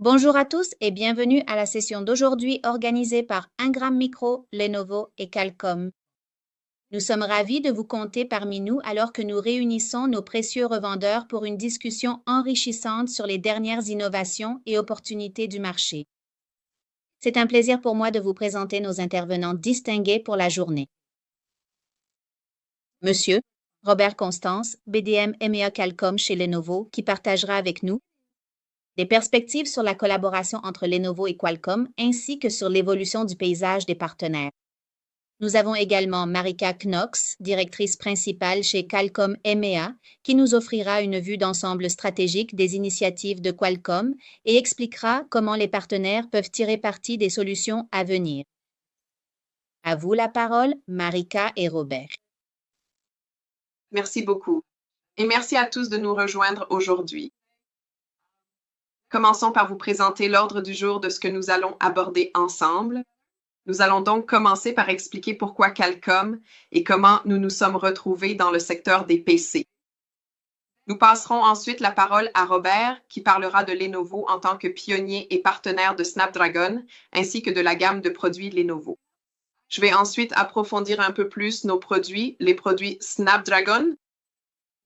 Bonjour à tous et bienvenue à la session d'aujourd'hui organisée par Ingram Micro, Lenovo et Qualcomm. Nous sommes ravis de vous compter parmi nous alors que nous réunissons nos précieux revendeurs pour une discussion enrichissante sur les dernières innovations et opportunités du marché. C'est un plaisir pour moi de vous présenter nos intervenants distingués pour la journée. Monsieur Robert Constance, BDM EMEA Qualcomm chez Lenovo, qui partagera avec nous des perspectives sur la collaboration entre Lenovo et Qualcomm, ainsi que sur l'évolution du paysage des partenaires. Nous avons également Marika Knox, directrice principale chez Qualcomm EMEA, qui nous offrira une vue d'ensemble stratégique des initiatives de Qualcomm et expliquera comment les partenaires peuvent tirer parti des solutions à venir. À vous la parole, Marika et Robert. Merci beaucoup. Et merci à tous de nous rejoindre aujourd'hui. Commençons par vous présenter l'ordre du jour de ce que nous allons aborder ensemble. Nous allons donc commencer par expliquer pourquoi Qualcomm et comment nous nous sommes retrouvés dans le secteur des PC. Nous passerons ensuite la parole à Robert, qui parlera de Lenovo en tant que pionnier et partenaire de Snapdragon, ainsi que de la gamme de produits Lenovo. Je vais ensuite approfondir un peu plus nos produits, les produits Snapdragon.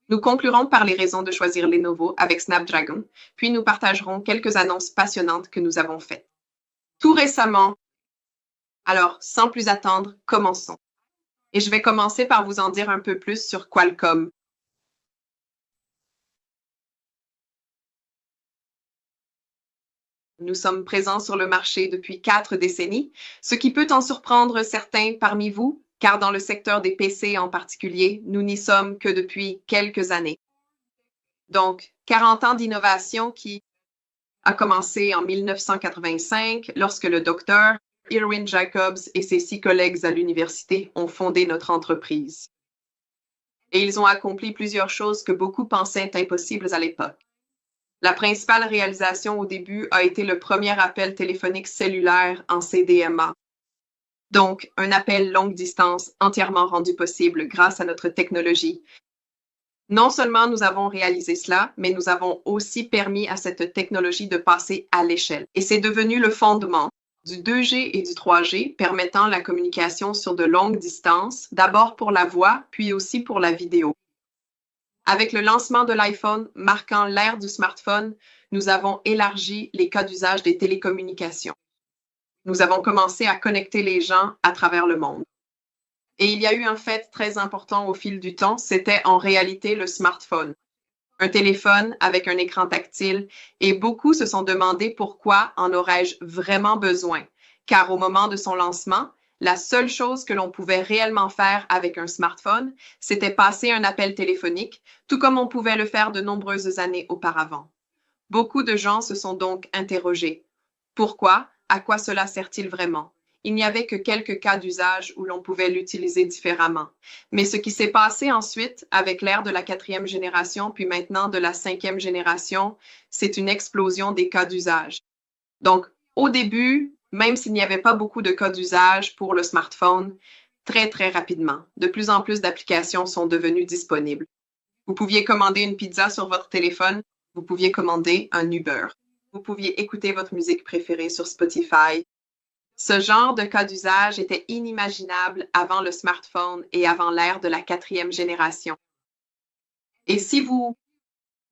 Nous conclurons par les raisons de choisir Lenovo avec Snapdragon, puis nous partagerons quelques annonces passionnantes que nous avons faites. Tout récemment, alors sans plus attendre, commençons. Et je vais commencer par vous en dire un peu plus sur Qualcomm. Nous sommes présents sur le marché depuis 4 décennies, ce qui peut en surprendre certains parmi vous, car dans le secteur des PC en particulier, nous n'y sommes que depuis quelques années. Donc, 40 ans d'innovation qui a commencé en 1985 lorsque le docteur Irwin Jacobs et ses 6 collègues à l'université ont fondé notre entreprise. Et ils ont accompli plusieurs choses que beaucoup pensaient impossibles à l'époque. La principale réalisation au début a été le premier appel téléphonique cellulaire en CDMA. Donc, un appel longue distance entièrement rendu possible grâce à notre technologie. Non seulement nous avons réalisé cela, mais nous avons aussi permis à cette technologie de passer à l'échelle. Et c'est devenu le fondement du 2G et du 3G, permettant la communication sur de longues distances, d'abord pour la voix, puis aussi pour la vidéo. Avec le lancement de l'iPhone marquant l'ère du smartphone, nous avons élargi les cas d'usage des télécommunications. Nous avons commencé à connecter les gens à travers le monde. Et il y a eu un fait très important au fil du temps, c'était en réalité le smartphone. Un téléphone avec un écran tactile, et beaucoup se sont demandé pourquoi en aurais-je vraiment besoin, car au moment de son lancement, la seule chose que l'on pouvait réellement faire avec un smartphone, c'était passer un appel téléphonique, tout comme on pouvait le faire de nombreuses années auparavant. Beaucoup de gens se sont donc interrogés. Pourquoi? À quoi cela sert-il vraiment? Il n'y avait que quelques cas d'usage où l'on pouvait l'utiliser différemment. Mais ce qui s'est passé ensuite, avec l'ère de la 4e génération, puis maintenant de la 5e génération, c'est une explosion des cas d'usage. Donc, au début, même s'il n'y avait pas beaucoup de cas d'usage pour le smartphone, très, très rapidement, de plus en plus d'applications sont devenues disponibles. Vous pouviez commander une pizza sur votre téléphone, vous pouviez commander un Uber. Vous pouviez écouter votre musique préférée sur Spotify. Ce genre de cas d'usage était inimaginable avant le smartphone et avant l'ère de la 4e génération. Et si vous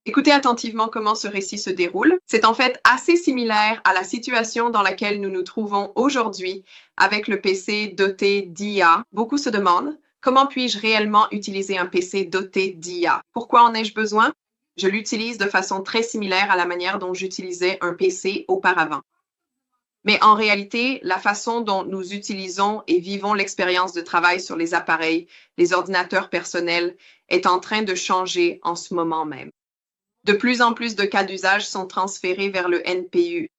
écoutez attentivement comment ce récit se déroule, c'est en fait assez similaire à la situation dans laquelle nous nous trouvons aujourd'hui avec le PC doté d'IA. Beaucoup se demandent, comment puis-je réellement utiliser un PC doté d'IA? Pourquoi en ai-je besoin? Je l'utilise de façon très similaire à la manière dont j'utilisais un PC auparavant. Mais en réalité, la façon dont nous utilisons et vivons l'expérience de travail sur les appareils, les ordinateurs personnels, est en train de changer en ce moment même. De plus en plus de cas d'usage sont transférés vers le NPU.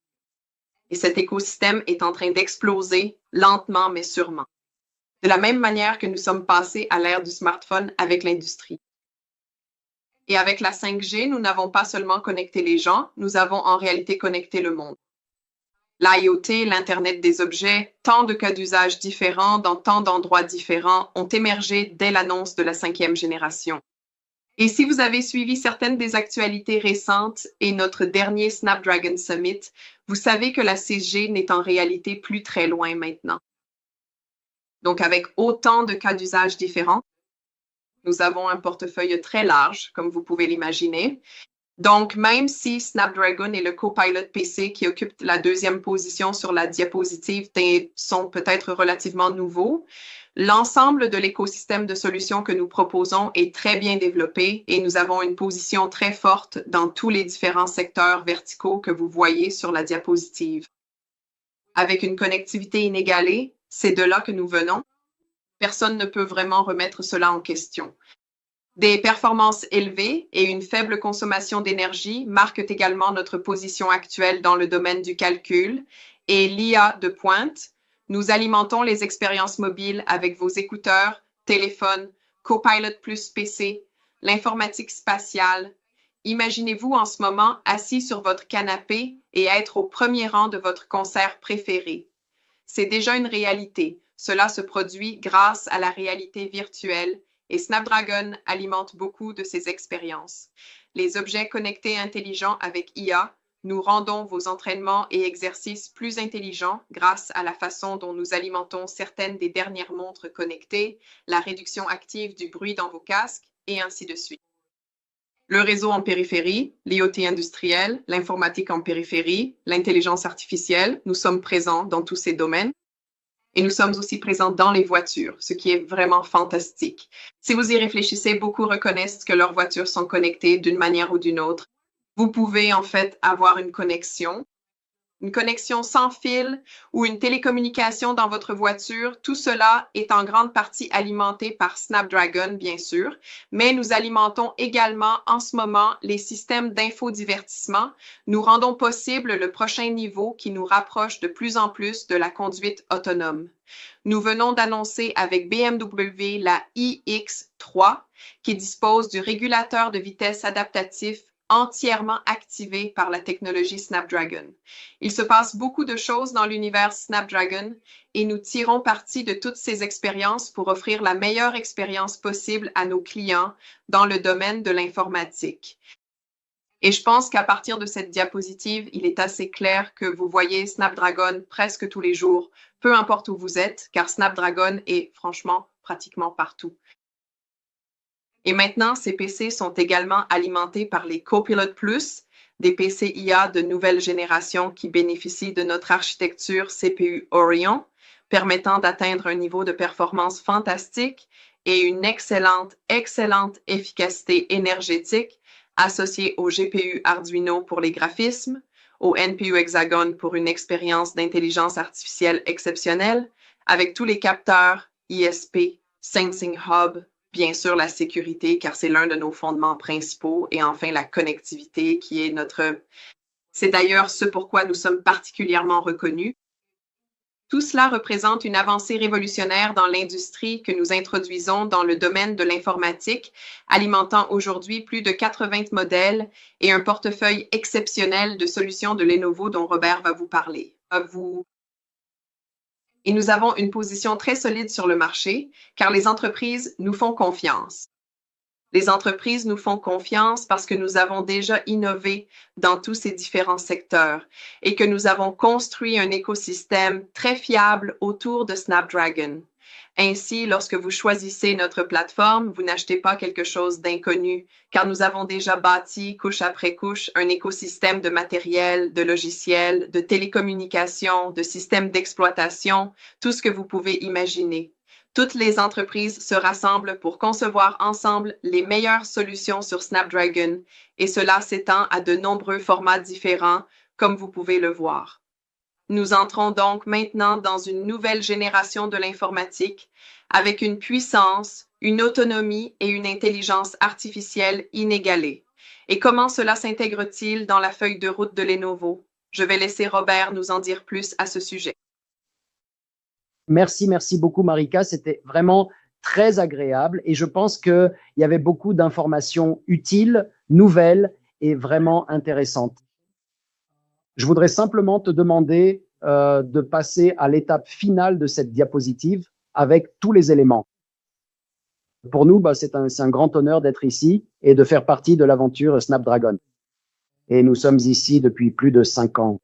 Et cet écosystème est en train d'exploser lentement mais sûrement. De la même manière que nous sommes passés à l'ère du smartphone avec l'industrie. Et avec la 5G, nous n'avons pas seulement connecté les gens, nous avons en réalité connecté le monde. L'IoT, l'Internet des objets, tant de cas d'usage différents dans tant d'endroits différents ont émergé dès l'annonce de la 5e génération. Et si vous avez suivi certaines des actualités récentes et notre dernier Snapdragon Summit, vous savez que la 6G n'est en réalité plus très loin maintenant. Donc, avec autant de cas d'usage différents, nous avons un portefeuille très large, comme vous pouvez l'imaginer. Donc, même si Snapdragon et le Copilot PC qui occupent la deuxième position sur la diapositive sont peut-être relativement nouveaux, l'ensemble de l'écosystème de solutions que nous proposons est très bien développé et nous avons une position très forte dans tous les différents secteurs verticaux que vous voyez sur la diapositive. Avec une connectivité inégalée, c'est de là que nous venons. Personne ne peut vraiment remettre cela en question. Des performances élevées et une faible consommation d'énergie marquent également notre position actuelle dans le domaine du calcul et l'IA de pointe. Nous alimentons les expériences mobiles avec vos écouteurs, téléphones, Copilot Plus PC, l'informatique spatiale. Imaginez-vous en ce moment assis sur votre canapé et être au premier rang de votre concert préféré. C'est déjà une réalité. Cela se produit grâce à la réalité virtuelle et Snapdragon alimente beaucoup de ces expériences. Les objets connectés intelligents avec IA, nous rendons vos entraînements et exercices plus intelligents grâce à la façon dont nous alimentons certaines des dernières montres connectées, la réduction active du bruit dans vos casques et ainsi de suite. Le réseau en périphérie, l'IoT industriel, l'informatique en périphérie, l'intelligence artificielle, nous sommes présents dans tous ces domaines. Et nous sommes aussi présents dans les voitures, ce qui est vraiment fantastique. Si vous y réfléchissez, beaucoup reconnaissent que leurs voitures sont connectées d'une manière ou d'une autre. Vous pouvez en fait avoir une connexion sans fil ou une télécommunication dans votre voiture. Tout cela est en grande partie alimenté par Snapdragon, bien sûr, mais nous alimentons également en ce moment les systèmes d'infodivertissement. Nous rendons possible le prochain niveau qui nous rapproche de plus en plus de la conduite autonome. Nous venons d'annoncer avec BMW la iX3 qui dispose du régulateur de vitesse adaptatif entièrement activé par la technologie Snapdragon. Il se passe beaucoup de choses dans l'univers Snapdragon et nous tirons parti de toutes ces expériences pour offrir la meilleure expérience possible à nos clients dans le domaine de l'informatique. Et je pense qu'à partir de cette diapositive, il est assez clair que vous voyez Snapdragon presque tous les jours, peu importe où vous êtes, car Snapdragon est franchement pratiquement partout. Et maintenant, ces PC sont également alimentés par les Copilot Plus, des PC IA de nouvelle génération qui bénéficient de notre architecture CPU Orion, permettant d'atteindre un niveau de performance fantastique et une excellente efficacité énergétique associée au GPU Arduino pour les graphismes, au NPU Hexagon pour une expérience d'intelligence artificielle exceptionnelle, avec tous les capteurs, ISP, Sensing Hub, bien sûr la sécurité, car c'est l'un de nos fondements principaux, et enfin la connectivité qui est c'est d'ailleurs ce pourquoi nous sommes particulièrement reconnus. Tout cela représente une avancée révolutionnaire dans l'industrie que nous introduisons dans le domaine de l'informatique, alimentant aujourd'hui plus de 80 modèles et un portefeuille exceptionnel de solutions de Lenovo dont Robert va vous parler. Et nous avons une position très solide sur le marché car les entreprises nous font confiance. Les entreprises nous font confiance parce que nous avons déjà innové dans tous ces différents secteurs et que nous avons construit un écosystème très fiable autour de Snapdragon. Ainsi, lorsque vous choisissez notre plateforme, vous n'achetez pas quelque chose d'inconnu, car nous avons déjà bâti, couche après couche, un écosystème de matériel, de logiciels, de télécommunications, de systèmes d'exploitation, tout ce que vous pouvez imaginer. Toutes les entreprises se rassemblent pour concevoir ensemble les meilleures solutions sur Snapdragon, et cela s'étend à de nombreux formats différents, comme vous pouvez le voir. Nous entrons donc maintenant dans une nouvelle génération de l'informatique avec une puissance, une autonomie et une intelligence artificielle inégalées. Et comment cela s'intègre-t-il dans la feuille de route de Lenovo? Je vais laisser Robert nous en dire plus à ce sujet. Merci beaucoup Marika, c'était vraiment très agréable et je pense qu'il y avait beaucoup d'informations utiles, nouvelles et vraiment intéressantes. Je voudrais simplement te demander de passer à l'étape finale de cette diapositive avec tous les éléments. Pour nous, c'est un grand honneur d'être ici et de faire partie de l'aventure Snapdragon. Et nous sommes ici depuis plus de 5 ans.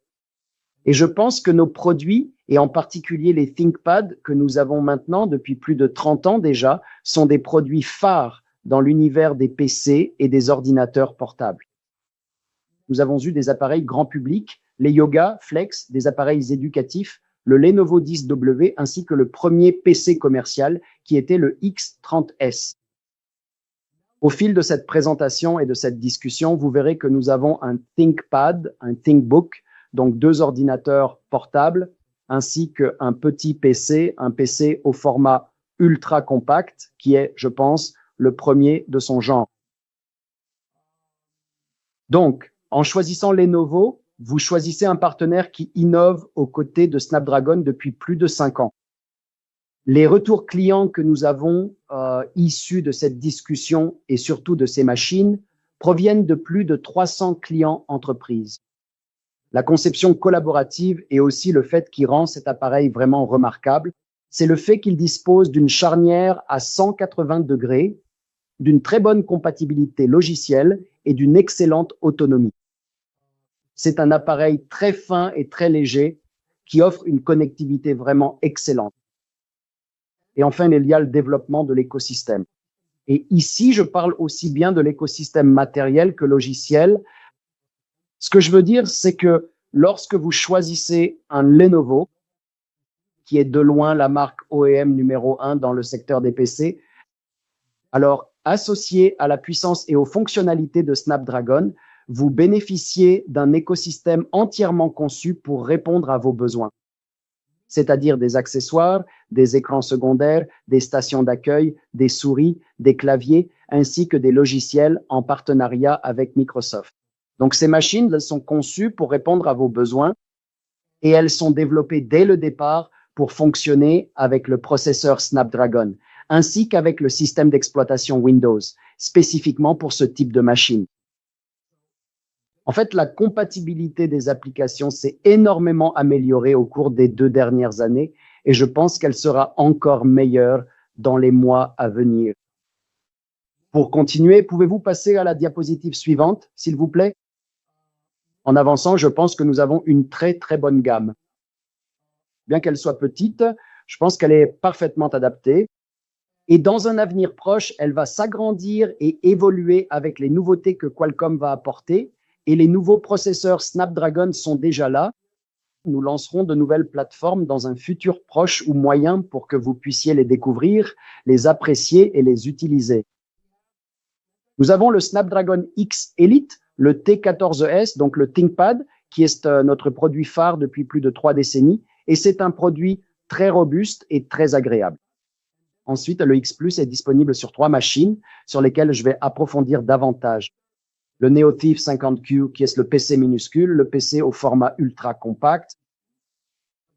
Et je pense que nos produits, et en particulier les ThinkPad que nous avons maintenant depuis plus de 30 ans déjà, sont des produits phares dans l'univers des PC et des ordinateurs portables. Nous avons eu des appareils grand public, les Yoga, Flex, des appareils éducatifs, le Lenovo 10W ainsi que le premier PC commercial qui était le X30S. Au fil de cette présentation et de cette discussion, vous verrez que nous avons un ThinkPad, un ThinkBook, donc 2 ordinateurs portables, ainsi qu'un petit PC, un PC au format ultra compact, qui est, je pense, le premier de son genre. Donc, en choisissant Lenovo, vous choisissez un partenaire qui innove aux côtés de Snapdragon depuis plus de 5 ans. Les retours clients que nous avons issus de cette discussion et surtout de ces machines proviennent de plus de 300 clients entreprises. La conception collaborative et aussi le fait qui rend cet appareil vraiment remarquable, c'est le fait qu'il dispose d'une charnière à 180 degrés, d'une très bonne compatibilité logicielle et d'une excellente autonomie. C'est un appareil très fin et très léger qui offre une connectivité vraiment excellente. Et enfin, il y a le développement de l'écosystème. Et ici, je parle aussi bien de l'écosystème matériel que logiciel. Ce que je veux dire, c'est que lorsque vous choisissez un Lenovo, qui est de loin la marque OEM numéro 1 dans le secteur des PC, alors associé à la puissance et aux fonctionnalités de Snapdragon, vous bénéficiez d'un écosystème entièrement conçu pour répondre à vos besoins, c'est-à-dire des accessoires, des écrans secondaires, des stations d'accueil, des souris, des claviers, ainsi que des logiciels en partenariat avec Microsoft. Donc, ces machines, elles sont conçues pour répondre à vos besoins et elles sont développées dès le départ pour fonctionner avec le processeur Snapdragon, ainsi qu'avec le système d'exploitation Windows, spécifiquement pour ce type de machine. En fait, la compatibilité des applications s'est énormément améliorée au cours des 2 dernières années et je pense qu'elle sera encore meilleure dans les mois à venir. Pour continuer, pouvez-vous passer à la diapositive suivante, s'il vous plaît? En avançant, je pense que nous avons une très, très bonne gamme. Bien qu'elle soit petite, je pense qu'elle est parfaitement adaptée. Et dans un avenir proche, elle va s'agrandir et évoluer avec les nouveautés que Qualcomm va apporter. Et les nouveaux processeurs Snapdragon sont déjà là. Nous lancerons de nouvelles plateformes dans un futur proche ou moyen pour que vous puissiez les découvrir, les apprécier et les utiliser. Nous avons le Snapdragon X Elite, le T14S, donc le ThinkPad, qui est notre produit phare depuis plus de 3 décennies. Et c'est un produit très robuste et très agréable. Ensuite, le X Plus est disponible sur 3 machines sur lesquelles je vais approfondir davantage. Le NeoThief 50Q, qui est le PC minuscule, le PC au format ultra compact.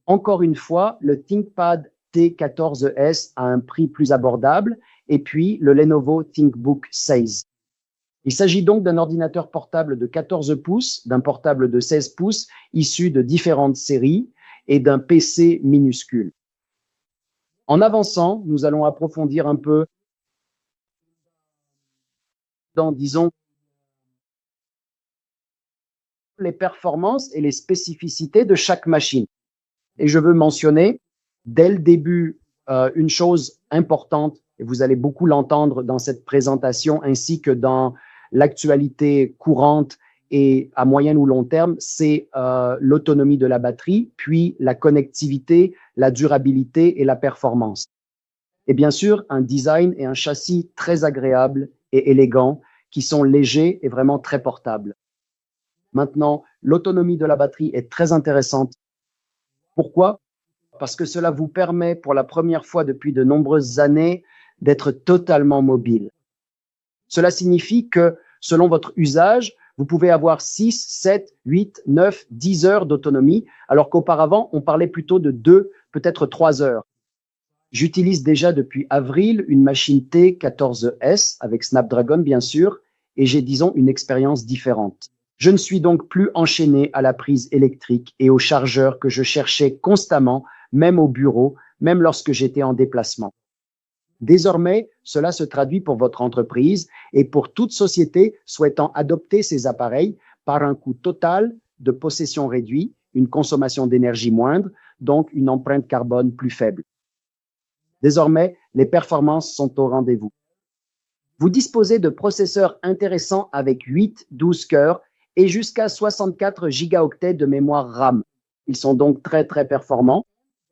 Encore une fois, le ThinkPad T14S à un prix plus abordable, et puis le Lenovo ThinkBook 16. Il s'agit donc d'un ordinateur portable de 14 pouces, d'un portable de 16 pouces, issu de différentes séries, et d'un PC minuscule. En avançant, nous allons approfondir un peu dans, disons, les performances et les spécificités de chaque machine. Et je veux mentionner dès le début une chose importante, et vous allez beaucoup l'entendre dans cette présentation ainsi que dans l'actualité courante et à moyen ou long terme, c'est l'autonomie de la batterie, puis la connectivité, la durabilité et la performance. Et bien sûr, un design et un châssis très agréables et élégants qui sont légers et vraiment très portables. Maintenant, l'autonomie de la batterie est très intéressante. Pourquoi? Parce que cela vous permet pour la première fois depuis de nombreuses années d'être totalement mobile. Cela signifie que selon votre usage, vous pouvez avoir 6, 7, 8, 9, 10 heures d'autonomie, alors qu'auparavant, on parlait plutôt de 2, peut-être 3 heures. J'utilise déjà depuis avril une machine T14S avec Snapdragon, bien sûr, et j'ai, disons, une expérience différente. Je ne suis donc plus enchaîné à la prise électrique et au chargeur que je cherchais constamment, même au bureau, même lorsque j'étais en déplacement. Désormais, cela se traduit pour votre entreprise et pour toute société souhaitant adopter ces appareils par un coût total de possession réduit, une consommation d'énergie moindre, donc une empreinte carbone plus faible. Désormais, les performances sont au rendez-vous. Vous disposez de processeurs intéressants avec 8, 12 cœurs et jusqu'à 64 gigaoctets de mémoire RAM. Ils sont donc très performants.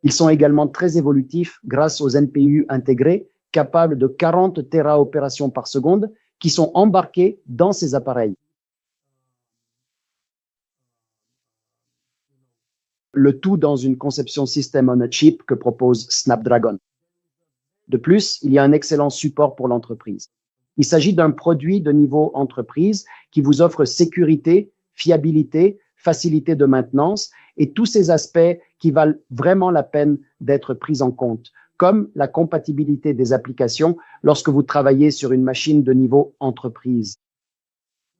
Ils sont également très évolutifs grâce aux NPU intégrés capables de 40 téraopérations par seconde qui sont embarqués dans ces appareils. Le tout dans une conception système on a chip que propose Snapdragon. De plus, il y a un excellent support pour l'entreprise. Il s'agit d'un produit de niveau entreprise qui vous offre sécurité, fiabilité, facilité de maintenance et tous ces aspects qui valent vraiment la peine d'être pris en compte, comme la compatibilité des applications lorsque vous travaillez sur une machine de niveau entreprise.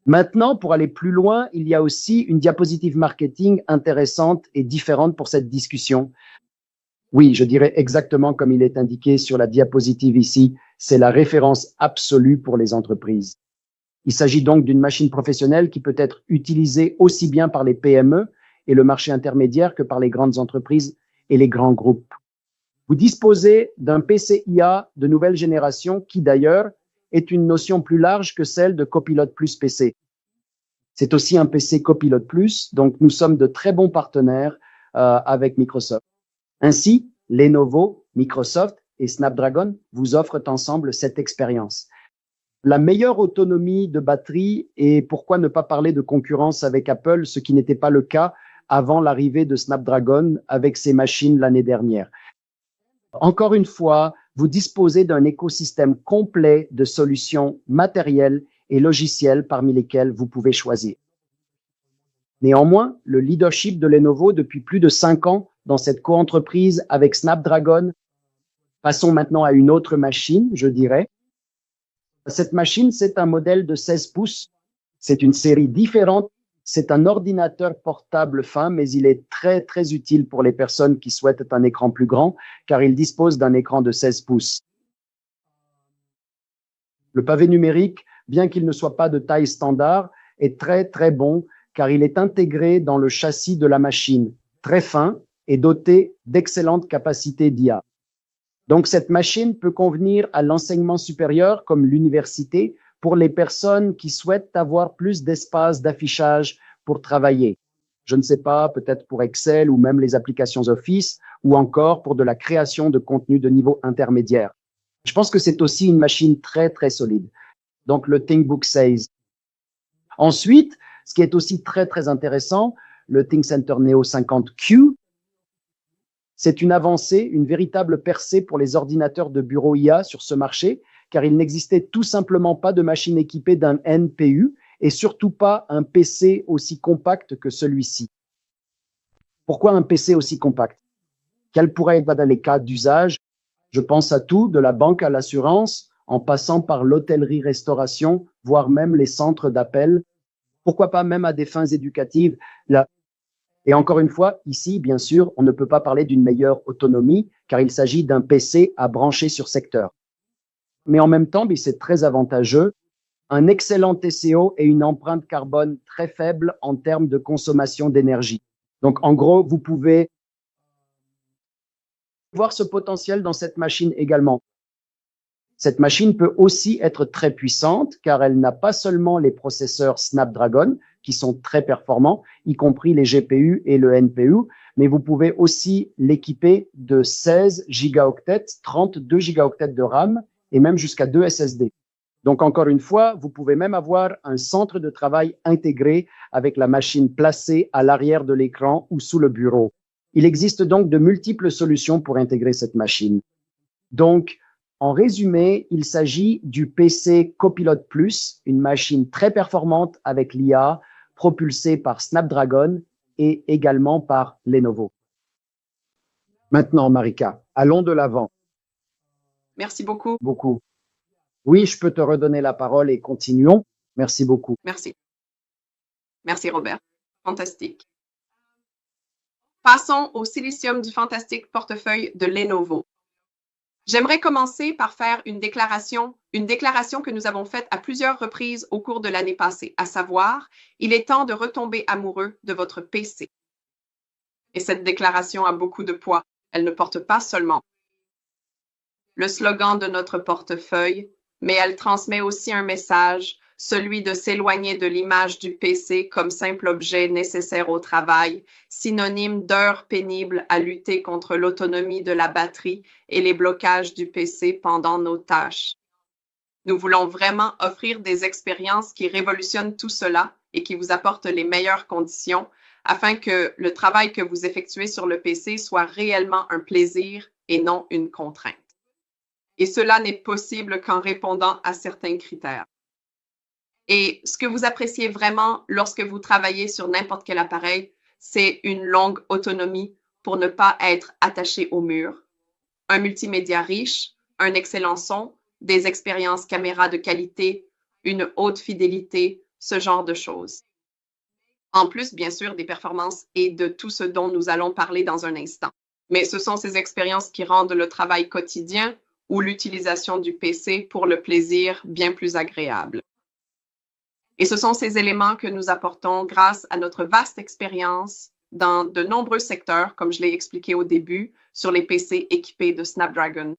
Maintenant, pour aller plus loin, il y a aussi une diapositive marketing intéressante et différente pour cette discussion. Oui, je dirais exactement comme il est indiqué sur la diapositive ici, c'est la référence absolue pour les entreprises. Il s'agit donc d'une machine professionnelle qui peut être utilisée aussi bien par les PME et le marché intermédiaire que par les grandes entreprises et les grands groupes. Vous disposez d'un PCIA de nouvelle génération qui d'ailleurs est une notion plus large que celle de Copilot Plus PC. C'est aussi un PC Copilot Plus, donc nous sommes de très bons partenaires avec Microsoft. Ainsi, Lenovo, Microsoft et Snapdragon vous offrent ensemble cette expérience. La meilleure autonomie de batterie et pourquoi ne pas parler de concurrence avec Apple, ce qui n'était pas le cas avant l'arrivée de Snapdragon avec ses machines l'année dernière. Encore une fois, vous disposez d'un écosystème complet de solutions matérielles et logicielles parmi lesquelles vous pouvez choisir. Néanmoins, le leadership de Lenovo depuis plus de 5 ans dans cette coentreprise avec Snapdragon, passons maintenant à une autre machine, je dirais. Cette machine, c'est un modèle de 16 pouces. C'est une série différente. C'est un ordinateur portable fin, mais il est très utile pour les personnes qui souhaitent un écran plus grand, car il dispose d'un écran de 16 pouces. Le pavé numérique, bien qu'il ne soit pas de taille standard, est très bon, car il est intégré dans le châssis de la machine, très fin et doté d'excellentes capacités d'IA. Donc, cette machine peut convenir à l'enseignement supérieur comme l'université pour les personnes qui souhaitent avoir plus d'espace d'affichage pour travailler. Je ne sais pas, peut-être pour Excel ou même les applications Office ou encore pour de la création de contenu de niveau intermédiaire. Je pense que c'est aussi une machine très solide. Donc, le ThinkBook 16. Ensuite, ce qui est aussi très intéressant, le ThinkCenter Neo 50Q, c'est une avancée, une véritable percée pour les ordinateurs de bureau IA sur ce marché, car il n'existait tout simplement pas de machine équipée d'un NPU et surtout pas un PC aussi compact que celui-ci. Pourquoi un PC aussi compact? Quels pourraient être les cas d'usage? Je pense à tout, de la banque à l'assurance, en passant par l'hôtellerie-restauration, voire même les centres d'appel. Pourquoi pas même à des fins éducatives? Et encore une fois, ici, bien sûr, on ne peut pas parler d'une meilleure autonomie, car il s'agit d'un PC à brancher sur secteur. Mais en même temps, c'est très avantageux, un excellent TCO et une empreinte carbone très faible en termes de consommation d'énergie. Donc, en gros, vous pouvez voir ce potentiel dans cette machine également. Cette machine peut aussi être très puissante car elle n'a pas seulement les processeurs Snapdragon qui sont très performants, y compris les GPU et le NPU, mais vous pouvez aussi l'équiper de 16 gigaoctets, 32 gigaoctets de RAM et même jusqu'à 2 SSD. Donc encore une fois, vous pouvez même avoir un centre de travail intégré avec la machine placée à l'arrière de l'écran ou sous le bureau. Il existe donc de multiples solutions pour intégrer cette machine. Donc, en résumé, il s'agit du PC Copilot Plus, une machine très performante avec l'IA, propulsée par Snapdragon et également par Lenovo. Maintenant, Marika, allons de l'avant. Merci beaucoup. Oui, je peux te redonner la parole et continuons. Merci beaucoup. Merci. Merci, Robert. Fantastique. Passons au silicium du fantastique portefeuille de Lenovo. J'aimerais commencer par faire une déclaration que nous avons faite à plusieurs reprises au cours de l'année passée, à savoir, il est temps de retomber amoureux de votre PC. Et cette déclaration a beaucoup de poids. Elle ne porte pas seulement le slogan de notre portefeuille, mais elle transmet aussi un message, celui de s'éloigner de l'image du PC comme simple objet nécessaire au travail, synonyme d'heures pénibles à lutter contre l'autonomie de la batterie et les blocages du PC pendant nos tâches. Nous voulons vraiment offrir des expériences qui révolutionnent tout cela et qui vous apportent les meilleures conditions afin que le travail que vous effectuez sur le PC soit réellement un plaisir et non une contrainte. Et cela n'est possible qu'en répondant à certains critères. Et ce que vous appréciez vraiment lorsque vous travaillez sur n'importe quel appareil, c'est une longue autonomie pour ne pas être attaché au mur, un multimédia riche, un excellent son, des expériences caméra de qualité, une haute fidélité, ce genre de choses. En plus, bien sûr, des performances et de tout ce dont nous allons parler dans un instant. Mais ce sont ces expériences qui rendent le travail quotidien ou l'utilisation du PC pour le plaisir bien plus agréable. Et ce sont ces éléments que nous apportons grâce à notre vaste expérience dans de nombreux secteurs, comme je l'ai expliqué au début, sur les PC équipés de Snapdragon.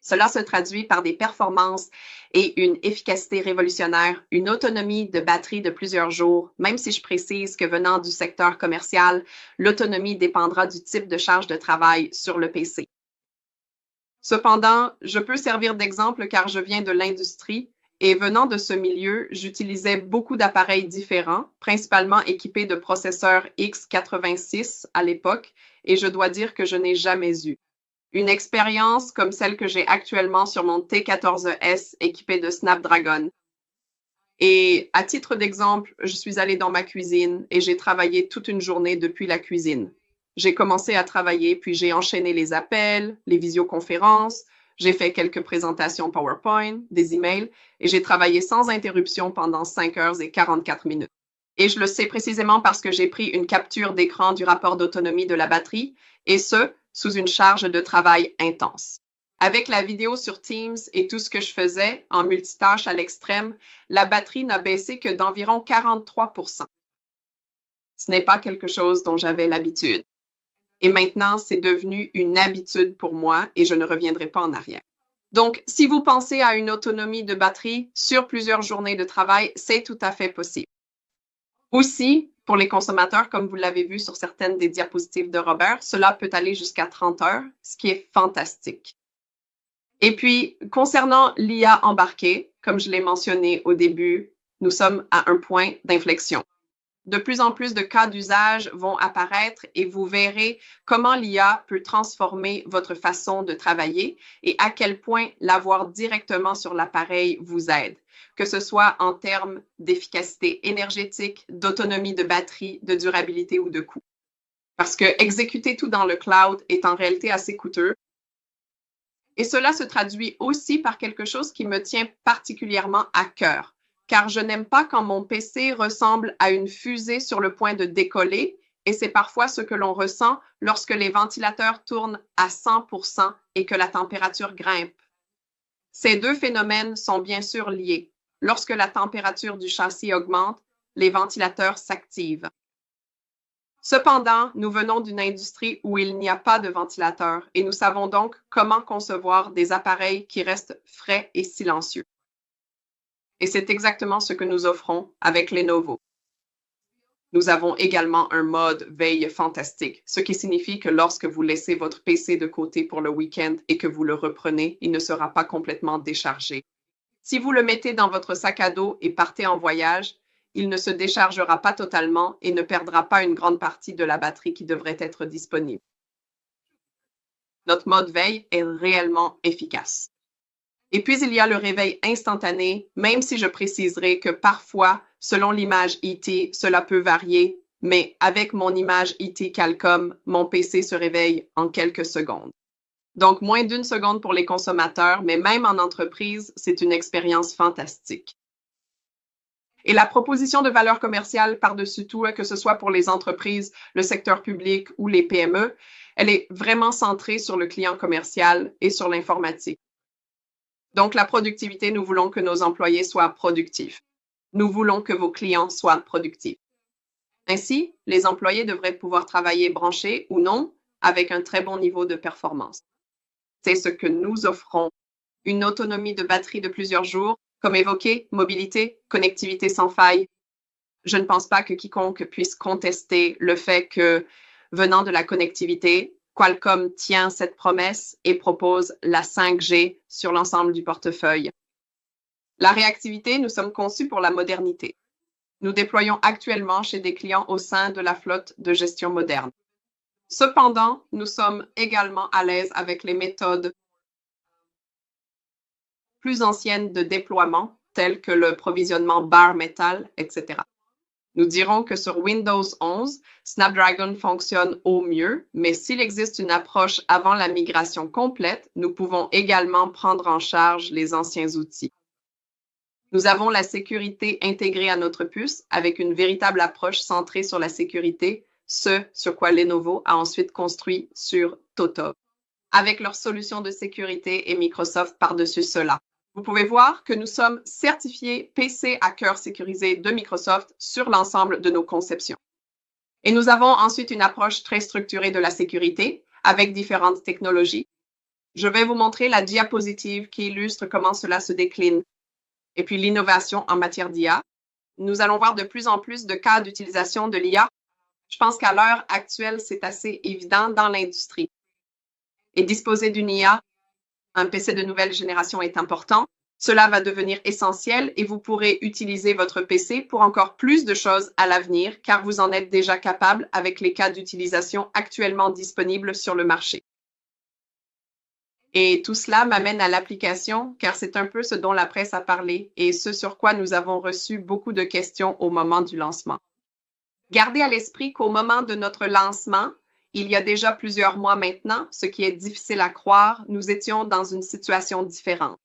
Cela se traduit par des performances et une efficacité révolutionnaire, une autonomie de batterie de plusieurs jours, même si je précise que venant du secteur commercial, l'autonomie dépendra du type de charge de travail sur le PC. Cependant, je peux servir d'exemple car je viens de l'industrie et venant de ce milieu, j'utilisais beaucoup d'appareils différents, principalement équipés de processeurs x86 à l'époque, et je dois dire que je n'ai jamais eu une expérience comme celle que j'ai actuellement sur mon T14S équipé de Snapdragon. Et à titre d'exemple, je suis allée dans ma cuisine et j'ai travaillé toute une journée depuis la cuisine. J'ai commencé à travailler, puis j'ai enchaîné les appels, les visioconférences, j'ai fait quelques présentations PowerPoint, des emails, et j'ai travaillé sans interruption pendant 5 heures et 44 minutes. Et je le sais précisément parce que j'ai pris une capture d'écran du rapport d'autonomie de la batterie, et ce, sous une charge de travail intense. Avec la vidéo sur Teams et tout ce que je faisais en multitâche à l'extrême, la batterie n'a baissé que d'environ 43%. Ce n'est pas quelque chose dont j'avais l'habitude. Et maintenant, c'est devenu une habitude pour moi et je ne reviendrai pas en arrière. Donc, si vous pensez à une autonomie de batterie sur plusieurs journées de travail, c'est tout à fait possible. Aussi, pour les consommateurs, comme vous l'avez vu sur certaines des diapositives de Robert, cela peut aller jusqu'à 30 heures, ce qui est fantastique. Et puis, concernant l'IA embarquée, comme je l'ai mentionné au début, nous sommes à un point d'inflexion. De plus en plus de cas d'usage vont apparaître et vous verrez comment l'IA peut transformer votre façon de travailler et à quel point l'avoir directement sur l'appareil vous aide, que ce soit en termes d'efficacité énergétique, d'autonomie de batterie, de durabilité ou de coût. Parce que exécuter tout dans le cloud est en réalité assez coûteux. Et cela se traduit aussi par quelque chose qui me tient particulièrement à cœur, car je n'aime pas quand mon PC ressemble à une fusée sur le point de décoller, et c'est parfois ce que l'on ressent lorsque les ventilateurs tournent à 100% et que la température grimpe. Ces deux phénomènes sont bien sûr liés. Lorsque la température du châssis augmente, les ventilateurs s'activent. Cependant, nous venons d'une industrie où il n'y a pas de ventilateur et nous savons donc comment concevoir des appareils qui restent frais et silencieux. Et c'est exactement ce que nous offrons avec Lenovo. Nous avons également un mode veille fantastique, ce qui signifie que lorsque vous laissez votre PC de côté pour le week-end et que vous le reprenez, il ne sera pas complètement déchargé. Si vous le mettez dans votre sac à dos et partez en voyage, il ne se déchargera pas totalement et ne perdra pas une grande partie de la batterie qui devrait être disponible. Notre mode veille est réellement efficace. Et puis, il y a le réveil instantané, même si je préciserai que parfois, selon l'image ET, cela peut varier, mais avec mon image ET Qualcomm, mon PC se réveille en quelques secondes. Donc, moins d'1 seconde pour les consommateurs, mais même en entreprise, c'est une expérience fantastique. Et la proposition de valeur commerciale par-dessus tout, que ce soit pour les entreprises, le secteur public ou les PME, elle est vraiment centrée sur le client commercial et sur l'informatique. Donc, la productivité, nous voulons que nos employés soient productifs. Nous voulons que vos clients soient productifs. Ainsi, les employés devraient pouvoir travailler branchés ou non avec un très bon niveau de performance. C'est ce que nous offrons. Une autonomie de batterie de plusieurs jours, comme évoqué, mobilité, connectivité sans faille. Je ne pense pas que quiconque puisse contester le fait que, venant de la connectivité, Qualcomm tient cette promesse et propose la 5G sur l'ensemble du portefeuille. La réactivité, nous sommes conçus pour la modernité. Nous déployons actuellement chez des clients au sein de la flotte de gestion moderne. Cependant, nous sommes également à l'aise avec les méthodes plus anciennes de déploiement, telles que le provisionnement bare metal, etc. Nous dirons que sur Windows 11, Snapdragon fonctionne au mieux, mais s'il existe une approche avant la migration complète, nous pouvons également prendre en charge les anciens outils. Nous avons la sécurité intégrée à notre puce avec une véritable approche centrée sur la sécurité, ce sur quoi Lenovo a ensuite construit sur Totov, avec leur solution de sécurité et Microsoft par-dessus cela. Vous pouvez voir que nous sommes certifiés PC à cœur sécurisé de Microsoft sur l'ensemble de nos conceptions. Et nous avons ensuite une approche très structurée de la sécurité avec différentes technologies. Je vais vous montrer la diapositive qui illustre comment cela se décline. Et puis l'innovation en matière d'IA. Nous allons voir de plus en plus de cas d'utilisation de l'IA. Je pense qu'à l'heure actuelle, c'est assez évident dans l'industrie. Et disposer d'une IA, un PC de nouvelle génération est important. Cela va devenir essentiel et vous pourrez utiliser votre PC pour encore plus de choses à l'avenir car vous en êtes déjà capable avec les cas d'utilisation actuellement disponibles sur le marché. Et tout cela m'amène à l'application car c'est un peu ce dont la presse a parlé et ce sur quoi nous avons reçu beaucoup de questions au moment du lancement. Gardez à l'esprit qu'au moment de notre lancement, il y a déjà plusieurs mois maintenant, ce qui est difficile à croire, nous étions dans une situation différente.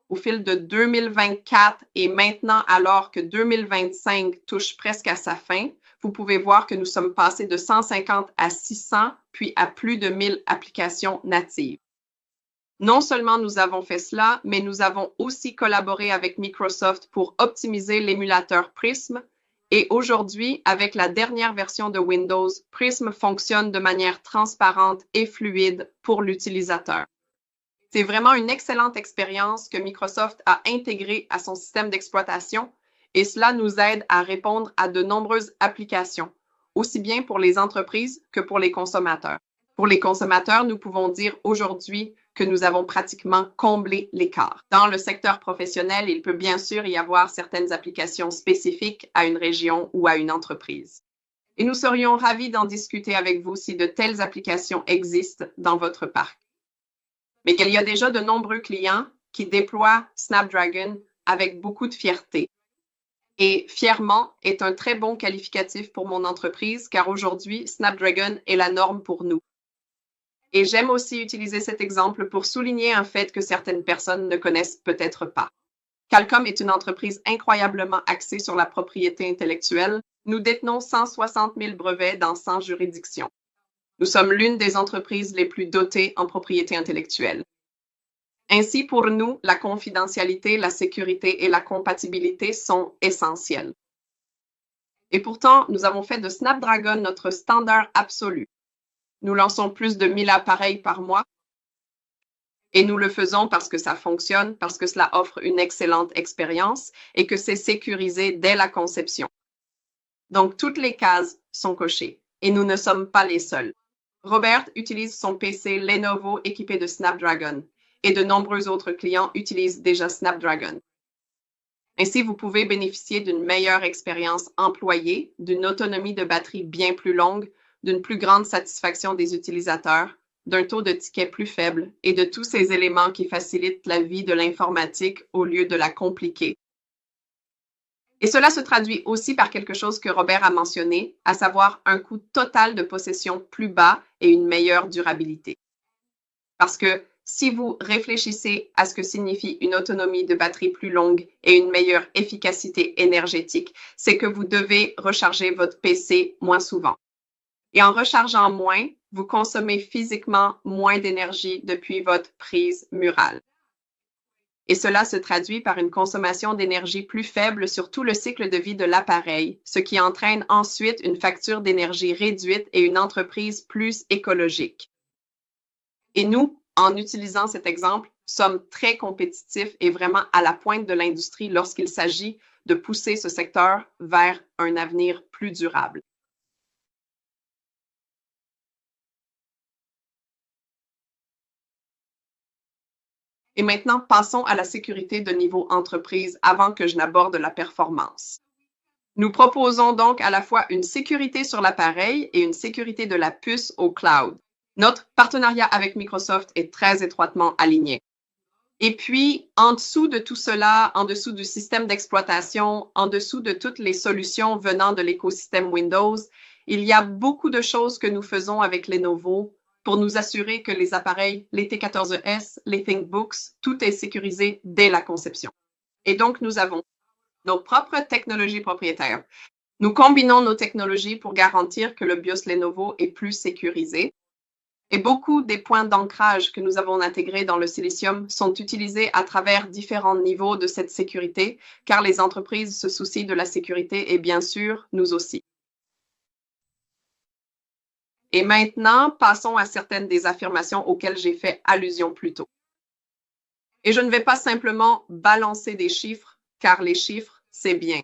Au fil de 2024 et maintenant alors que 2025 touche presque à sa fin, vous pouvez voir que nous sommes passés de 150 à 600, puis à plus de 1000 applications natives. Non seulement nous avons fait cela, mais nous avons aussi collaboré avec Microsoft pour optimiser l'émulateur Prism. Et aujourd'hui, avec la dernière version de Windows, Prism fonctionne de manière transparente et fluide pour l'utilisateur. C'est vraiment une excellente expérience que Microsoft a intégrée à son système d'exploitation et cela nous aide à répondre à de nombreuses applications, aussi bien pour les entreprises que pour les consommateurs. Pour les consommateurs, nous pouvons dire aujourd'hui que nous avons pratiquement comblé l'écart. Dans le secteur professionnel, il peut bien sûr y avoir certaines applications spécifiques à une région ou à une entreprise. Et nous serions ravis d'en discuter avec vous si de telles applications existent dans votre parc. Mais il y a déjà de nombreux clients qui déploient Snapdragon avec beaucoup de fierté. Et fièrement est un très bon qualificatif pour mon entreprise car aujourd'hui, Snapdragon est la norme pour nous. Et j'aime aussi utiliser cet exemple pour souligner un fait que certaines personnes ne connaissent peut-être pas. Qualcomm est une entreprise incroyablement axée sur la propriété intellectuelle. Nous détenons 160 000 brevets dans 100 juridictions. Nous sommes l'une des entreprises les plus dotées en propriété intellectuelle. Ainsi, pour nous, la confidentialité, la sécurité et la compatibilité sont essentielles. Et pourtant, nous avons fait de Snapdragon notre standard absolu. Nous lançons plus de 1000 appareils par mois et nous le faisons parce que ça fonctionne, parce que cela offre une excellente expérience et que c'est sécurisé dès la conception. Donc, toutes les cases sont cochées et nous ne sommes pas les seuls. Robert utilise son PC Lenovo équipé de Snapdragon et de nombreux autres clients utilisent déjà Snapdragon. Ainsi, vous pouvez bénéficier d'une meilleure expérience employée, d'une autonomie de batterie bien plus longue, d'une plus grande satisfaction des utilisateurs, d'un taux de ticket plus faible et de tous ces éléments qui facilitent la vie de l'informatique au lieu de la compliquer. Et cela se traduit aussi par quelque chose que Robert a mentionné, à savoir un coût total de possession plus bas et une meilleure durabilité. Parce que Si vous réfléchissez à ce que signifie une autonomie de batterie plus longue et une meilleure efficacité énergétique, c'est que vous devez recharger votre PC moins souvent. Et en rechargeant moins, vous consommez physiquement moins d'énergie depuis votre prise murale. Et cela se traduit par une consommation d'énergie plus faible sur tout le cycle de vie de l'appareil, ce qui entraîne ensuite une facture d'énergie réduite et une entreprise plus écologique. Et nous, en utilisant cet exemple, sommes très compétitifs et vraiment à la pointe de l'industrie lorsqu'il s'agit de pousser ce secteur vers un avenir plus durable. Et maintenant, passons à la sécurité de niveau entreprise avant que je n'aborde la performance. Nous proposons donc à la fois une sécurité sur l'appareil et une sécurité de la puce au cloud. Notre partenariat avec Microsoft est très étroitement aligné. Et puis, en dessous de tout cela, en dessous du système d'exploitation, en dessous de toutes les solutions venant de l'écosystème Windows, il y a beaucoup de choses que nous faisons avec Lenovo pour nous assurer que les appareils, les T14S, les ThinkBooks, tout est sécurisé dès la conception. Et donc, nous avons nos propres technologies propriétaires. Nous combinons nos technologies pour garantir que le BIOS Lenovo est plus sécurisé. Et beaucoup des points d'ancrage que nous avons intégrés dans le silicium sont utilisés à travers différents niveaux de cette sécurité, car les entreprises se soucient de la sécurité et bien sûr, nous aussi. Et maintenant, passons à certaines des affirmations auxquelles j'ai fait allusion plus tôt. Et je ne vais pas simplement balancer des chiffres, car les chiffres, c'est bien.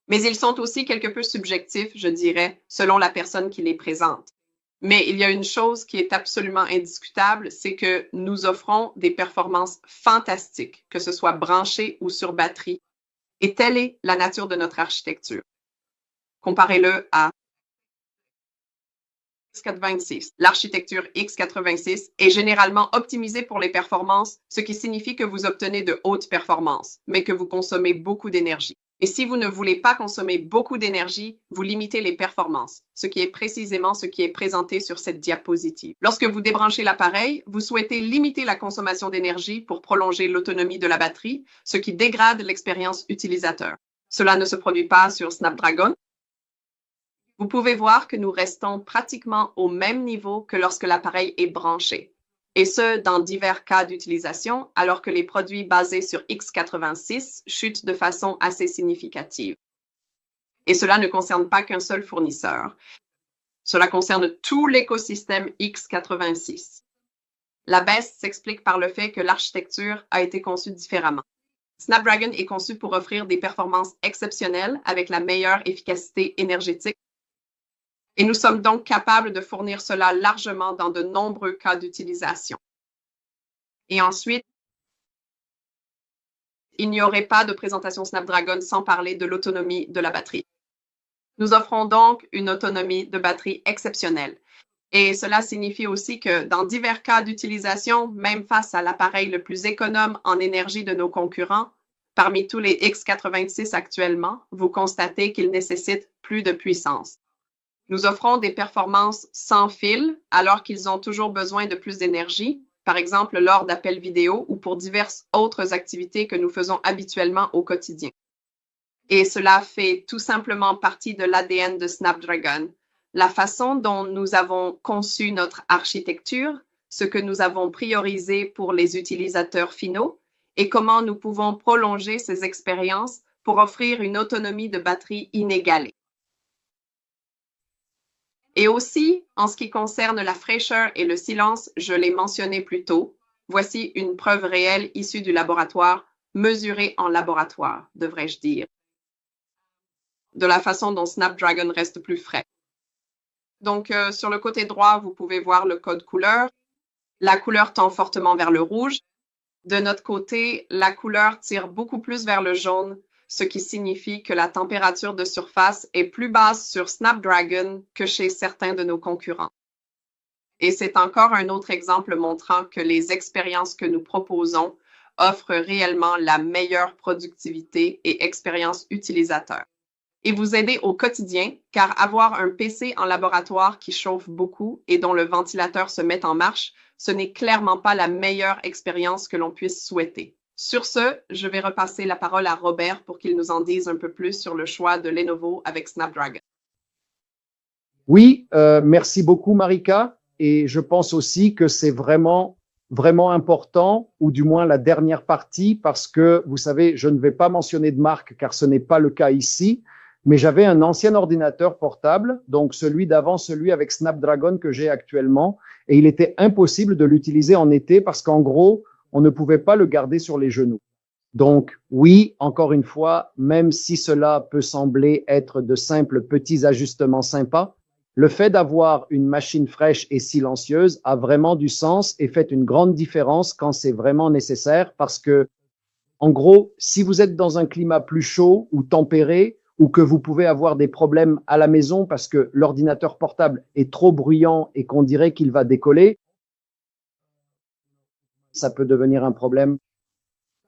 Mais ils sont aussi quelque peu subjectifs, je dirais, selon la personne qui les présente. Mais il y a une chose qui est absolument indiscutable, c'est que nous offrons des performances fantastiques, que ce soit branché ou sur batterie. Et telle est la nature de notre architecture. Comparez-le à x86. L'architecture x86 est généralement optimisée pour les performances, ce qui signifie que vous obtenez de hautes performances, mais que vous consommez beaucoup d'énergie. Et si vous ne voulez pas consommer beaucoup d'énergie, vous limitez les performances, ce qui est précisément ce qui est présenté sur cette diapositive. Lorsque vous débranchez l'appareil, vous souhaitez limiter la consommation d'énergie pour prolonger l'autonomie de la batterie, ce qui dégrade l'expérience utilisateur. Cela ne se produit pas sur Snapdragon. Vous pouvez voir que nous restons pratiquement au même niveau que lorsque l'appareil est branché, et ce, dans divers cas d'utilisation, alors que les produits basés sur x86 chutent de façon assez significative. Et cela ne concerne pas qu'un seul fournisseur. Cela concerne tout l'écosystème x86. La baisse s'explique par le fait que l'architecture a été conçue différemment. Snapdragon est conçu pour offrir des performances exceptionnelles avec la meilleure efficacité énergétique. Et nous sommes donc capables de fournir cela largement dans de nombreux cas d'utilisation. Et ensuite, il n'y aurait pas de présentation Snapdragon sans parler de l'autonomie de la batterie. Nous offrons donc une autonomie de batterie exceptionnelle. Et cela signifie aussi que dans divers cas d'utilisation, même face à l'appareil le plus économe en énergie de nos concurrents, parmi tous les x86 actuellement, vous constatez qu'ils nécessitent plus de puissance. Nous offrons des performances sans fil alors qu'ils ont toujours besoin de plus d'énergie, par exemple lors d'appels vidéo ou pour diverses autres activités que nous faisons habituellement au quotidien. Et cela fait tout simplement partie de l'ADN de Snapdragon, la façon dont nous avons conçu notre architecture, ce que nous avons priorisé pour les utilisateurs finaux et comment nous pouvons prolonger ces expériences pour offrir une autonomie de batterie inégalée. Et aussi, en ce qui concerne la fraîcheur et le silence, je l'ai mentionné plus tôt, voici une preuve réelle issue du laboratoire, mesurée en laboratoire, devrais-je dire, de la façon dont Snapdragon reste plus frais. Donc, sur le côté droit, vous pouvez voir le code couleur. La couleur tend fortement vers le rouge. De notre côté, la couleur tire beaucoup plus vers le jaune, ce qui signifie que la température de surface est plus basse sur Snapdragon que chez certains de nos concurrents. Et c'est encore un autre exemple montrant que les expériences que nous proposons offrent réellement la meilleure productivité et expérience utilisateur. et vous aider au quotidien, car avoir un PC en laboratoire qui chauffe beaucoup et dont le ventilateur se met en marche, ce n'est clairement pas la meilleure expérience que l'on puisse souhaiter. Sur ce, je vais repasser la parole à Robert pour qu'il nous en dise un peu plus sur le choix de Lenovo avec Snapdragon. Oui, merci beaucoup Marika. Et je pense aussi que c'est vraiment important, ou du moins la dernière partie, parce que vous savez, je ne vais pas mentionner de marque car ce n'est pas le cas ici, mais j'avais un ancien ordinateur portable, donc celui d'avant, celui avec Snapdragon que j'ai actuellement, et il était impossible de l'utiliser en été parce qu'en gros, on ne pouvait pas le garder sur les genoux. Donc oui, encore une fois, même si cela peut sembler être de simples petits ajustements sympas, le fait d'avoir une machine fraîche et silencieuse a vraiment du sens et fait une grande différence quand c'est vraiment nécessaire parce que, en gros, si vous êtes dans un climat plus chaud ou tempéré ou que vous pouvez avoir des problèmes à la maison parce que l'ordinateur portable est trop bruyant et qu'on dirait qu'il va décoller, ça peut devenir un problème.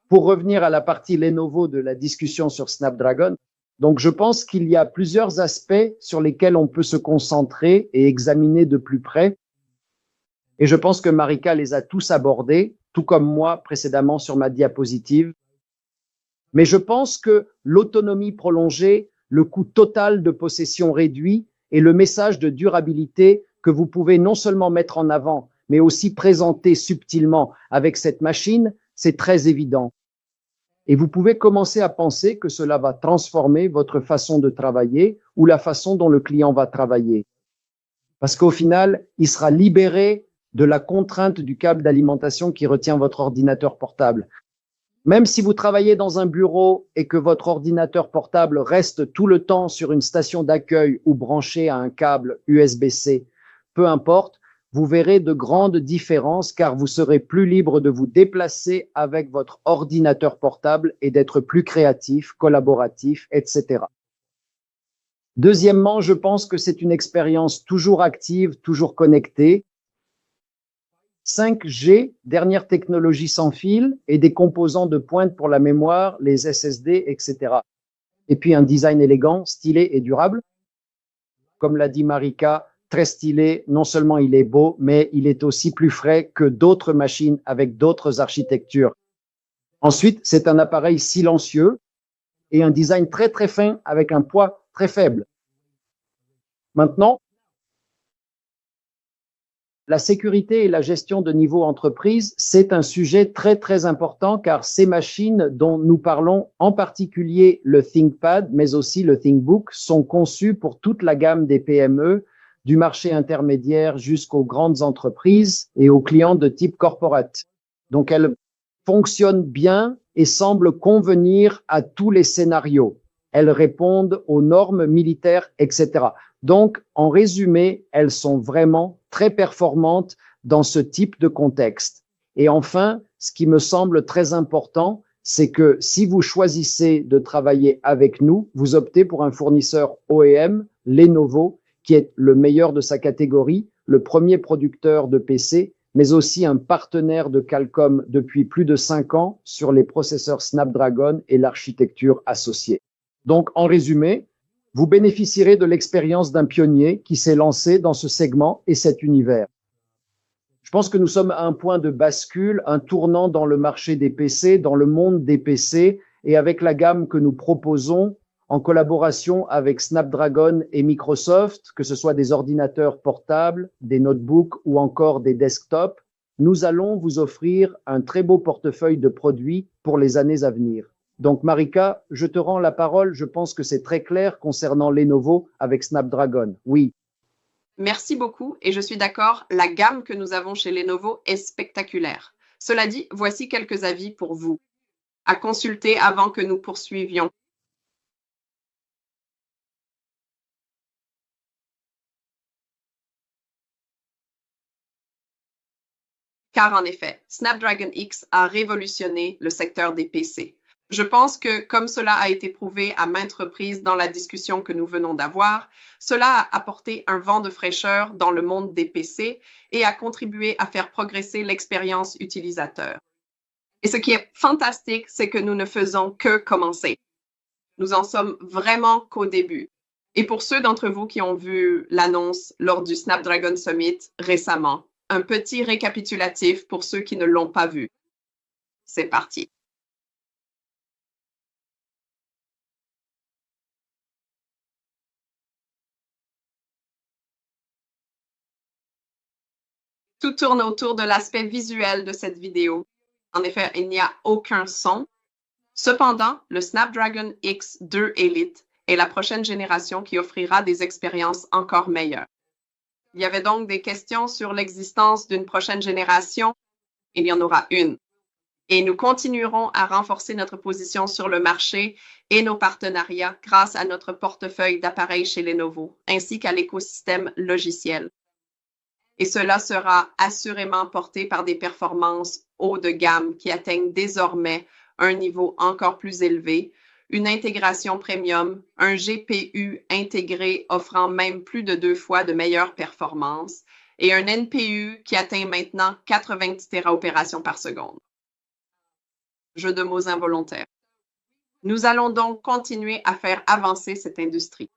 Pour revenir à la partie Lenovo de la discussion sur Snapdragon, donc je pense qu'il y a plusieurs aspects sur lesquels on peut se concentrer et examiner de plus près. Et je pense que Marika les a tous abordés, tout comme moi précédemment sur ma diapositive. Mais je pense que l'autonomie prolongée, le coût total de possession réduit et le message de durabilité que vous pouvez non seulement mettre en avant, mais aussi présenter subtilement avec cette machine, c'est très évident. Et vous pouvez commencer à penser que cela va transformer votre façon de travailler ou la façon dont le client va travailler. Parce qu'au final, il sera libéré de la contrainte du câble d'alimentation qui retient votre ordinateur portable. Même si vous travaillez dans un bureau et que votre ordinateur portable reste tout le temps sur une station d'accueil ou branché à un câble USB-C, peu importe, vous verrez de grandes différences car vous serez plus libre de vous déplacer avec votre ordinateur portable et d'être plus créatif, collaboratif, etc. Deuxièmement, je pense que c'est une expérience toujours active, toujours connectée. 5G, dernière technologie sans fil et des composants de pointe pour la mémoire, les SSD, etc. Et puis un design élégant, stylé et durable. Comme l'a dit Marika, très stylé, non seulement il est beau, mais il est aussi plus frais que d'autres machines avec d'autres architectures. Ensuite, c'est un appareil silencieux et un design très très fin avec un poids très faible. Maintenant, la sécurité et la gestion de niveau entreprise, c'est un sujet très très important car ces machines dont nous parlons, en particulier le ThinkPad, mais aussi le ThinkBook, sont conçues pour toute la gamme des PME, du marché intermédiaire jusqu'aux grandes entreprises et aux clients de type corporate. Donc, elles fonctionnent bien et semblent convenir à tous les scénarios. Elles répondent aux normes militaires, etc. Donc, en résumé, elles sont vraiment très performantes dans ce type de contexte. Et enfin, ce qui me semble très important, c'est que si vous choisissez de travailler avec nous, vous optez pour un fournisseur OEM, Lenovo, qui est le meilleur de sa catégorie, le premier producteur de PC, mais aussi un partenaire de Qualcomm depuis plus de 5 ans sur les processeurs Snapdragon et l'architecture associée. Donc, en résumé, vous bénéficierez de l'expérience d'un pionnier qui s'est lancé dans ce segment et cet univers. Je pense que nous sommes à un point de bascule, un tournant dans le marché des PC, dans le monde des PC, et avec la gamme que nous proposons, en collaboration avec Snapdragon et Microsoft, que ce soit des ordinateurs portables, des notebooks ou encore des desktops, nous allons vous offrir un très beau portefeuille de produits pour les années à venir. Donc Marika, je te rends la parole, je pense que c'est très clair concernant Lenovo avec Snapdragon. Oui. Merci beaucoup et je suis d'accord, la gamme que nous avons chez Lenovo est spectaculaire. Cela dit, voici quelques avis pour vous. À consulter avant que nous poursuivions. Car en effet, Snapdragon X a révolutionné le secteur des PC. Je pense que, comme cela a été prouvé à maintes reprises dans la discussion que nous venons d'avoir, cela a apporté un vent de fraîcheur dans le monde des PC et a contribué à faire progresser l'expérience utilisateur. Et ce qui est fantastique, c'est que nous ne faisons que commencer. Nous en sommes vraiment qu'au début. Et pour ceux d'entre vous qui ont vu l'annonce lors du Snapdragon Summit récemment, un petit récapitulatif pour ceux qui ne l'ont pas vu. C'est parti. Tout tourne autour de l'aspect visuel de cette vidéo. En effet, il n'y a aucun son. Cependant, le Snapdragon X2 Elite est la prochaine génération qui offrira des expériences encore meilleures. Il y avait donc des questions sur l'existence d'une prochaine génération. Il y en aura une. Et nous continuerons à renforcer notre position sur le marché et nos partenariats grâce à notre portefeuille d'appareils chez Lenovo, ainsi qu'à l'écosystème logiciel. Et cela sera assurément porté par des performances haut de gamme qui atteignent désormais un niveau encore plus élevé, une intégration premium, un GPU intégré offrant même plus de 2 fois de meilleures performances et un NPU qui atteint maintenant 90 téraopérations par seconde. Jeu de mots involontaire. Nous allons donc continuer à faire avancer cette industrie.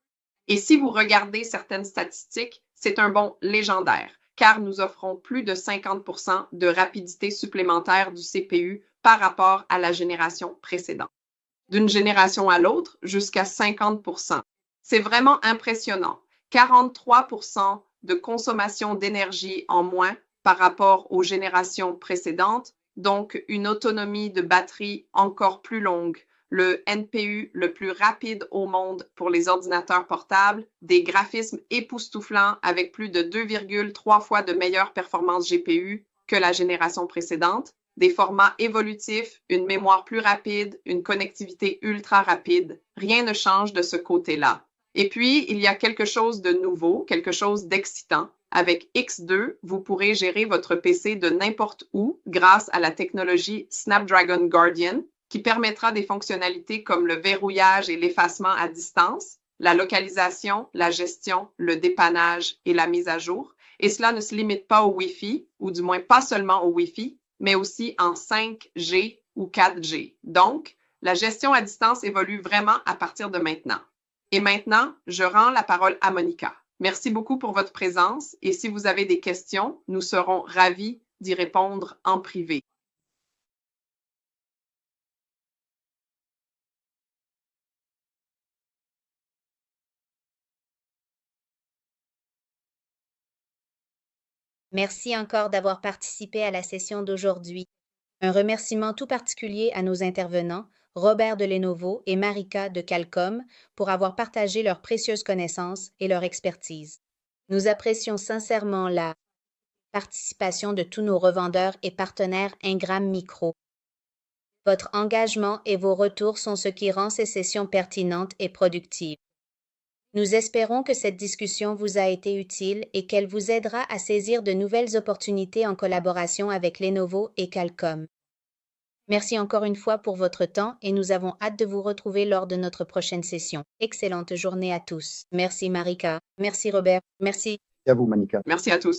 Et si vous regardez certaines statistiques, c'est un bond légendaire, car nous offrons plus de 50% de rapidité supplémentaire du CPU par rapport à la génération précédente. D'une génération à l'autre, jusqu'à 50%. C'est vraiment impressionnant. 43% de consommation d'énergie en moins par rapport aux générations précédentes, donc une autonomie de batterie encore plus longue, le NPU le plus rapide au monde pour les ordinateurs portables, des graphismes époustouflants avec plus de 2,3 fois de meilleure performance GPU que la génération précédente, des formats évolutifs, une mémoire plus rapide, une connectivité ultra rapide. Rien ne change de ce côté-là. Et puis, il y a quelque chose de nouveau, quelque chose d'excitant. Avec X2, vous pourrez gérer votre PC de n'importe où grâce à la technologie Snapdragon Guardian, qui permettra des fonctionnalités comme le verrouillage et l'effacement à distance, la localisation, la gestion, le dépannage et la mise à jour. Et cela ne se limite pas au Wi-Fi, ou du moins pas seulement au Wi-Fi, mais aussi en 5G ou 4G. Donc, la gestion à distance évolue vraiment à partir de maintenant. Et maintenant, je rends la parole à Monica. Merci beaucoup pour votre présence et si vous avez des questions, nous serons ravis d'y répondre en privé. Merci encore d'avoir participé à la session d'aujourd'hui. Un remerciement tout particulier à nos intervenants, Robert de Lenovo et Marika de Qualcomm, pour avoir partagé leurs précieuses connaissances et leur expertise. Nous apprécions sincèrement la participation de tous nos revendeurs et partenaires Ingram Micro. Votre engagement et vos retours sont ce qui rend ces sessions pertinentes et productives. Nous espérons que cette discussion vous a été utile et qu'elle vous aidera à saisir de nouvelles opportunités en collaboration avec Lenovo et Qualcomm. Merci encore une fois pour votre temps et nous avons hâte de vous retrouver lors de notre prochaine session. Excellente journée à tous. Merci Marika. Merci Robert. Merci. Et à vous, Monica. Merci à tous.